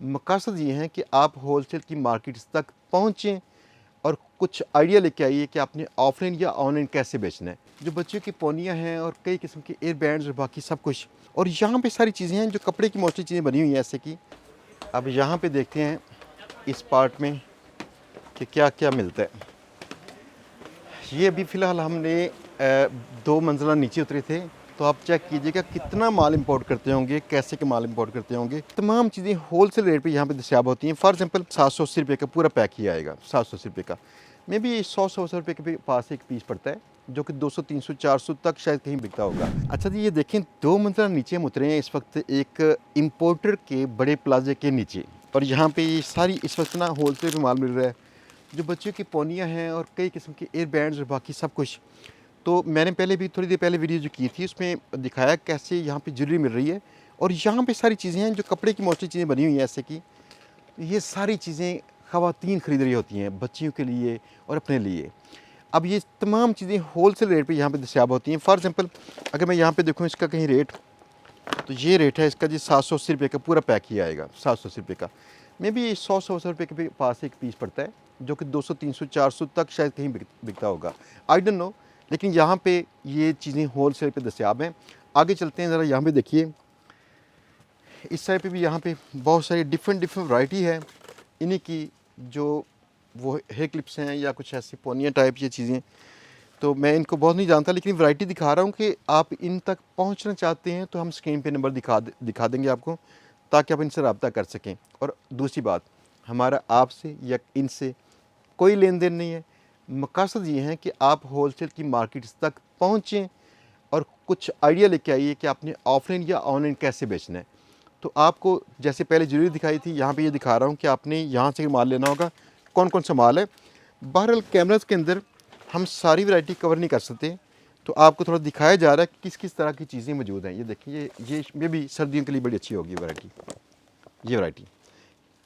मकसद ये है कि आप होलसेल की मार्केट्स तक पहुँचें और कुछ आइडिया लेके आइए कि आपने ऑफलाइन या ऑनलाइन कैसे बेचना है। जो बच्चों की पोनियाँ हैं और कई किस्म के एयर बैंड्स और बाकी सब कुछ, और यहाँ पे सारी चीज़ें हैं जो कपड़े की मोस्टली चीज़ें बनी हुई हैं ऐसे की। अब यहाँ पे देखते हैं इस पार्ट में कि क्या क्या मिलता है। ये अभी फ़िलहाल हमने 2 मंजिला नीचे उतरे थे, तो आप चेक कीजिएगा कितना माल इंपोर्ट करते होंगे, कैसे के माल इंपोर्ट करते होंगे। तमाम चीज़ें होलसेल रेट पे यहाँ पे दस्तियाब होती हैं। फॉर एग्जांपल 780 रुपये का पूरा पैक ही आएगा, 780 रुपये का। मे बी 100 रुपये के पास एक पीस पड़ता है, जो कि 200 300 400 तक शायद कहीं बिकता होगा। अच्छा जी, ये देखें 2 मंजिला नीचे हम उतरे हैं इस वक्त एक इम्पोर्टर के बड़े प्लाजे के नीचे, और यहाँ पे ये सारी इस वक्त ना होलसेल पे माल मिल रहा है। जो बच्चों की पोनियाँ हैं और कई किस्म के एयर बैंड्स और बाकी सब कुछ। तो मैंने पहले भी थोड़ी देर पहले वीडियो जो की थी उसमें दिखाया कैसे यहाँ पे ज्वेलरी मिल रही है, और यहाँ पे सारी चीज़ें हैं जो कपड़े की मोस्टली चीज़ें बनी हुई हैं ऐसे की। ये सारी चीज़ें ख़वातीन ख़रीद रही होती हैं बच्चियों के लिए और अपने लिए। अब ये तमाम चीज़ें होलसेल रेट पे यहाँ पे दस्तियाब होती हैं। फॉर एग्जांपल अगर मैं यहाँ पे देखूँ इसका कहीं रेट, तो ये रेट है इसका जी 780 रुपये का पूरा पैक ही आएगा, 780 रुपये का। मे बी 100 रुपये के पास एक पीस पड़ता है, जो कि 200 300 400 तक शायद कहीं बिकता होगा, आई डोंट नो। लेकिन यहाँ पे ये चीज़ें होलसेल पे दस्तियाब हैं। आगे चलते हैं ज़रा, यहाँ पे देखिए इस साइड पे भी यहाँ पे बहुत सारी डिफरेंट वैरायटी है इन्हीं की, जो वो हेयर क्लिप्स हैं या कुछ ऐसी पोनिया टाइप ये चीज़ें। तो मैं इनको बहुत नहीं जानता, लेकिन वैरायटी दिखा रहा हूँ कि आप इन तक पहुँचना चाहते हैं तो हम स्क्रीन पे नंबर दिखा देंगे आपको, ताकि आप इनसे रब्ता कर सकें। और दूसरी बात, हमारा आपसे या इनसे कोई लेन देन नहीं है। मकसद ये है कि आप होलसेल की मार्केट्स तक पहुँचें और कुछ आइडिया लेके आइए कि आपने ऑफलाइन या ऑनलाइन कैसे बेचना है। तो आपको जैसे पहले ज्वेलरी दिखाई थी, यहाँ पे ये दिखा रहा हूँ कि आपने यहाँ से माल लेना होगा। कौन कौन सा माल है, बहरहाल कैमरास के अंदर हम सारी वैरायटी कवर नहीं कर सकते, तो आपको थोड़ा दिखाया जा रहा है कि किस किस तरह की चीज़ें मौजूद हैं। ये देखिए, ये भी सर्दियों के लिए बड़ी अच्छी होगी वैरायटी। ये वैरायटी,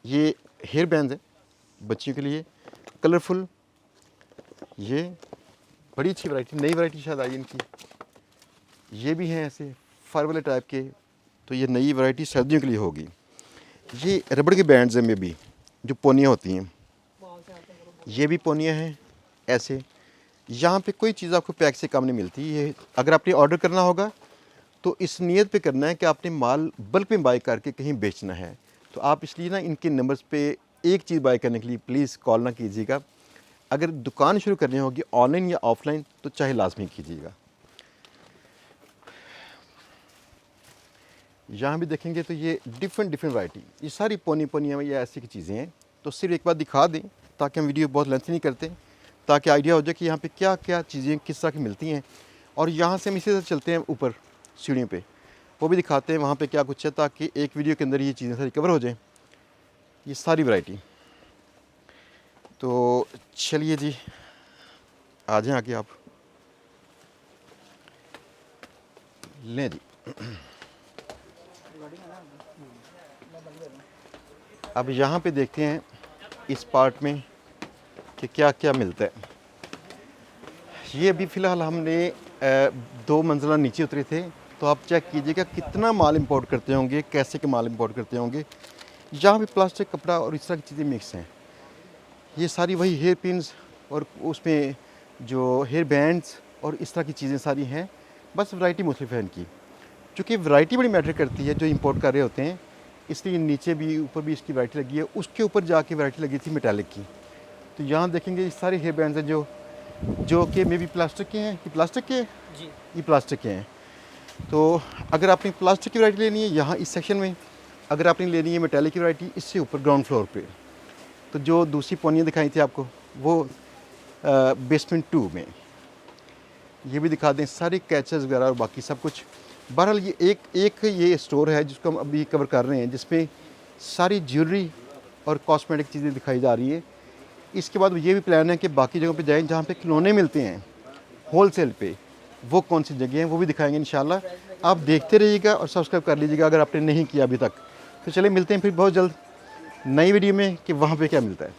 ये हेयर बैंड है बच्चियों के लिए, कलरफुल। ये बड़ी अच्छी वैरायटी, नई वैरायटी शायद आई इनकी। ये भी हैं ऐसे फर वाले टाइप के, तो ये नई वैरायटी सर्दियों के लिए होगी। ये रबड़ के बैंड्स हैं में भी, जो पोनियाँ होती हैं, ये भी पोनियाँ हैं ऐसे। यहाँ पे कोई चीज़ आपको पैक से कम नहीं मिलती। ये अगर आपने ऑर्डर करना होगा तो इस नीयत पे करना है कि आपने माल बल्क में बाय करके कहीं बेचना है। तो आप इसलिए ना इनके नंबर्स पे एक चीज़ बाय करने के लिए प्लीज़ कॉल ना कीजिएगा। अगर दुकान शुरू करनी होगी ऑनलाइन या ऑफलाइन तो चाहे लाजमी कीजिएगा। यहाँ भी देखेंगे तो ये डिफरेंट वैरायटी, ये सारी पोनियाँ में ये ऐसी की चीज़ें हैं। तो सिर्फ एक बार दिखा दें ताकि हम वीडियो बहुत लेंथ नहीं करते, ताकि आइडिया हो जाए कि यहाँ पे क्या क्या चीज़ें किस तरह की मिलती हैं। और यहाँ से हम इसी तरह चलते हैं ऊपर सीढ़ियों पे, वो भी दिखाते हैं वहाँ पे क्या कुछ है, ताकि एक वीडियो के अंदर ये चीज़ें सारी कवर हो जाएं, ये सारी वैरायटी। तो चलिए जी, आ जाएं आगे आप, लें जी। अब यहाँ पे देखते हैं इस पार्ट में कि क्या क्या मिलता है। ये अभी फ़िलहाल हमने 2 मंजिला नीचे उतरे थे, तो आप चेक कीजिएगा कितना माल इंपोर्ट करते होंगे, कैसे के माल इंपोर्ट करते होंगे। यहाँ पे प्लास्टिक, कपड़ा और इस तरह की चीज़ें मिक्स हैं। ये सारी वही हेयर पिन्स और उसमें जो हेयर बैंड्स और इस तरह की चीज़ें सारी हैं, बस वैरायटी मुख्तलिफ है इनकी। चूँकि वैरायटी बड़ी मैटर करती है जो इंपोर्ट कर रहे होते हैं, इसलिए नीचे भी ऊपर भी इसकी वैरायटी लगी है। उसके ऊपर जाके वैरायटी लगी थी मेटालिक की। तो यहाँ देखेंगे ये सारे हेयर बैंड्स हैं जो कि मे बी प्लास्टिक के हैं। ये प्लास्टिक के जी, ये प्लास्टिक के हैं। तो अगर आपने प्लास्टिक की वैरायटी लेनी है यहाँ इस सेक्शन में, अगर आपने लेनी है मेटालिक की वैरायटी इससे ऊपर ग्राउंड फ्लोर पे। तो जो दूसरी पोनियाँ दिखाई थी आपको वो बेसमेंट 2 में। ये भी दिखा दें, सारे कैचेस वगैरह और बाकी सब कुछ। बहरहाल ये एक ये स्टोर है जिसको हम अभी कवर कर रहे हैं, जिसमें सारी ज्वेलरी और कॉस्मेटिक चीज़ें दिखाई जा रही है। इसके बाद ये भी प्लान है कि बाकी जगहों पे जाएं जहाँ पे खिलौने मिलते हैं होलसेल पे, वो कौन सी जगह हैं वो भी दिखाएंगे इंशाल्लाह। आप देखते रहिएगा और सब्सक्राइब कर लीजिएगा अगर आपने नहीं किया अभी तक। तो चलिए मिलते हैं फिर बहुत जल्द नई वीडियो में कि वहाँ पे क्या मिलता है।